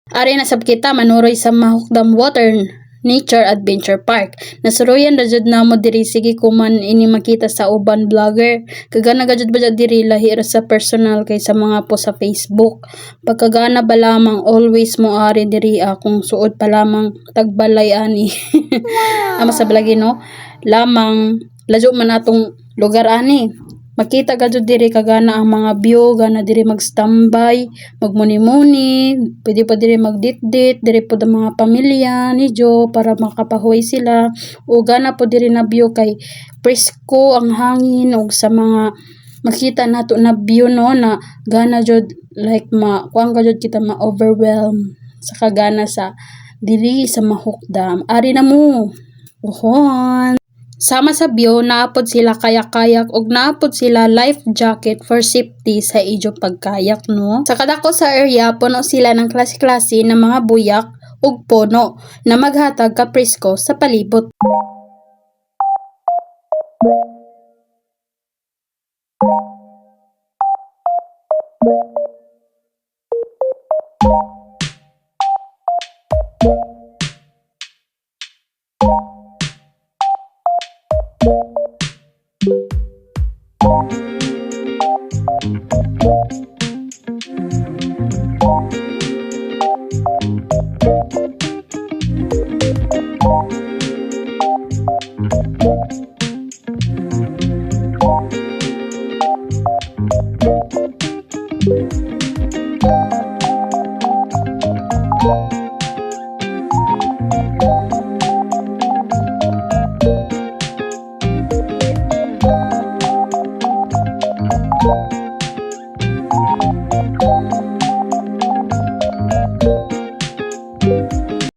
Ari na sab kita manuroy sa Mahukdam Water Nature Adventure Park. Nasuroyan na jud namo diri, sige kuman ini makita sa uban vlogger. Kagana gajud ba jud diri lahi ra sa personal kay sa mga post sa Facebook. Pagkagana ba lamang always mo ari diri akong suod pa lamang tagbalay ani. Ama sa balagi no. Lamang lajo man atong lugar ani. Makita gajud diri kagana ang mga view, gana diri magstambay, magmuni-muni, pwede pa diri magdit-dit, diri po ang mga pamilya ni Jo para makapahuwi sila. O gana po diri na view kay presko ang hangin ug sa mga makita nato na view no na gana jud like kuang gajud kita ma-overwhelm sa kagana sa diri sa Mahukdam. Ari na mo. Uhon. Sama sa view, naapod sila kayak-kayak ug naapod sila life jacket for safety sa ijo pagkayak no. Sa kadako sa area, puno sila ng klase-klase ng mga buyak ug puno na maghatag ka presko sa palibot.